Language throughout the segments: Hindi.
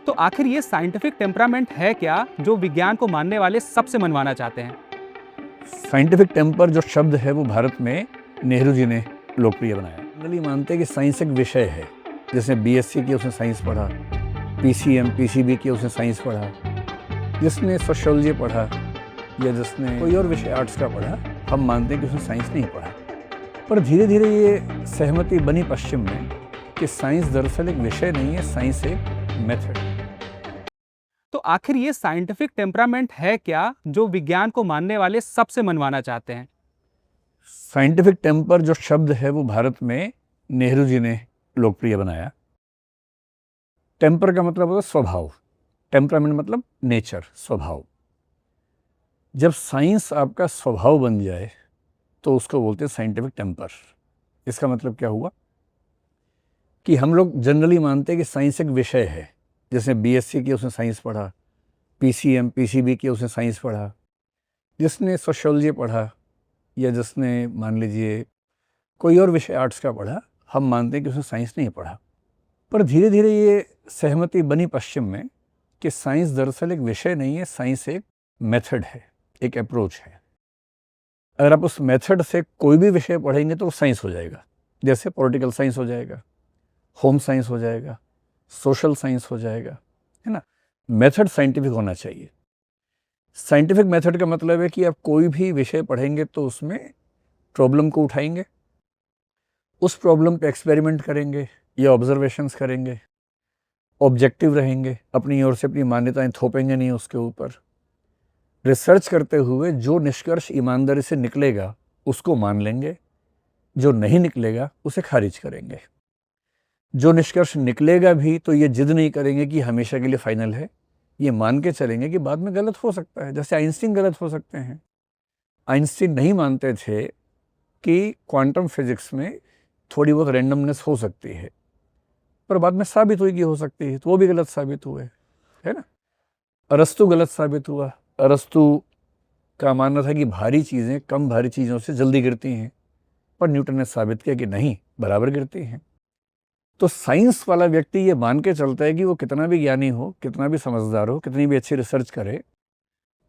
तो आखिर ये साइंटिफिक टेम्परामेंट है क्या जो विज्ञान को मानने वाले सबसे मनवाना चाहते हैं? साइंटिफिक टेम्पर जो शब्द है वो भारत में नेहरू जी ने लोकप्रिय बनाया। जनरली मानते हैं कि साइंस एक विषय है। जैसे बीएससी की उसने साइंस पढ़ा, पीसीएम पीसीबी की उसने साइंस पढ़ा, जिसने सोशियोलॉजी पढ़ा या जिसने कोई और विषय आर्ट्स का पढ़ा, हम मानते हैं कि उसने साइंस नहीं पढ़ा। पर धीरे धीरे ये सहमति बनी पश्चिम में कि साइंस दरअसल एक विषय नहीं है, साइंस एक मेथड। तो आखिर ये साइंटिफिक टेम्परामेंट है क्या जो विज्ञान को मानने वाले सबसे मनवाना चाहते हैं? साइंटिफिक टेम्पर जो शब्द है वो भारत में नेहरू जी ने लोकप्रिय बनाया। टेम्पर का मतलब होता है स्वभाव, टेम्परामेंट मतलब नेचर, स्वभाव। जब साइंस आपका स्वभाव बन जाए तो उसको बोलते हैं साइंटिफिक टेम्पर। इसका मतलब क्या हुआ कि हम लोग जनरली मानते हैं कि साइंस एक विषय है। जैसे बीएससी की उसने साइंस पढ़ा, पीसीएम पीसीबी की उसने साइंस पढ़ा, जिसने सोशियोलॉजी पढ़ा या जिसने मान लीजिए कोई और विषय आर्ट्स का पढ़ा, हम मानते हैं कि उसने साइंस नहीं पढ़ा। पर धीरे धीरे ये सहमति बनी पश्चिम में कि साइंस दरअसल एक विषय नहीं है, साइंस एक मेथड है, एक अप्रोच है। अगर आप उस मेथड से कोई भी विषय पढ़ेंगे तो वो साइंस हो जाएगा। जैसे पॉलिटिकल साइंस हो जाएगा, होम साइंस हो जाएगा, सोशल साइंस हो जाएगा, है ना। मेथड साइंटिफिक होना चाहिए। साइंटिफिक मेथड का मतलब है कि आप कोई भी विषय पढ़ेंगे तो उसमें प्रॉब्लम को उठाएंगे, उस प्रॉब्लम पे एक्सपेरिमेंट करेंगे या ऑब्जर्वेशंस करेंगे, ऑब्जेक्टिव रहेंगे, अपनी ओर से अपनी मान्यताएं थोपेंगे नहीं उसके ऊपर। रिसर्च करते हुए जो निष्कर्ष ईमानदारी से निकलेगा उसको मान लेंगे, जो नहीं निकलेगा उसे खारिज करेंगे। जो निष्कर्ष निकलेगा भी तो ये जिद नहीं करेंगे कि हमेशा के लिए फाइनल है, ये मान के चलेंगे कि बाद में गलत हो सकता है। जैसे आइंस्टीन गलत हो सकते हैं। आइंस्टीन नहीं मानते थे कि क्वांटम फिजिक्स में थोड़ी बहुत रैंडमनेस हो सकती है, पर बाद में साबित हुई कि हो सकती है, तो वो भी गलत साबित हुए, है ना। अरस्तु गलत साबित हुआ। अरस्तु का मानना था कि भारी चीज़ें कम भारी चीज़ों से जल्दी गिरती हैं, पर न्यूटन ने साबित किया कि नहीं, बराबर गिरती हैं। तो साइंस वाला व्यक्ति ये मान के चलता है कि वो कितना भी ज्ञानी हो, कितना भी समझदार हो, कितनी भी अच्छी रिसर्च करे,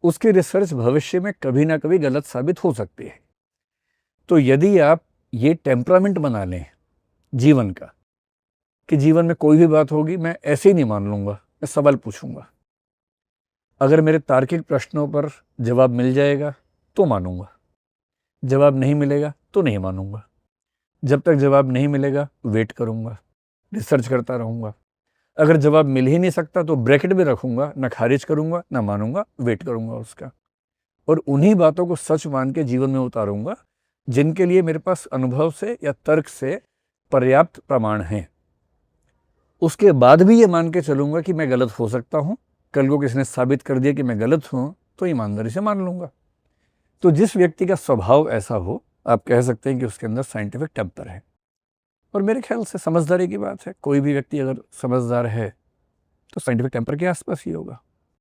उसकी रिसर्च भविष्य में कभी ना कभी गलत साबित हो सकती है। तो यदि आप ये टेम्परामेंट बना लें जीवन का कि जीवन में कोई भी बात होगी मैं ऐसे ही नहीं मान लूँगा, मैं सवाल पूछूंगा। अगर मेरे तार्किक प्रश्नों पर जवाब मिल जाएगा तो मानूंगा, जवाब नहीं मिलेगा तो नहीं मानूंगा। जब तक जवाब नहीं मिलेगा वेट करूंगा, रिसर्च करता रहूंगा। अगर जवाब मिल ही नहीं सकता तो ब्रैकेट में रखूंगा, ना खारिज करूंगा ना मानूंगा, वेट करूंगा उसका। और उन्हीं बातों को सच मान के जीवन में उतारूंगा जिनके लिए मेरे पास अनुभव से या तर्क से पर्याप्त प्रमाण हैं। उसके बाद भी ये मान के चलूंगा कि मैं गलत हो सकता हूं। कल को किसी ने साबित कर दिया कि मैं गलत हूं तो ईमानदारी से मान लूंगा। तो जिस व्यक्ति का स्वभाव ऐसा हो, आप कह सकते हैं कि उसके अंदर साइंटिफिक टेम्पर है। और मेरे ख्याल से समझदारी की बात है। कोई भी व्यक्ति अगर समझदार है तो साइंटिफिक टेम्पर के आसपास ही होगा।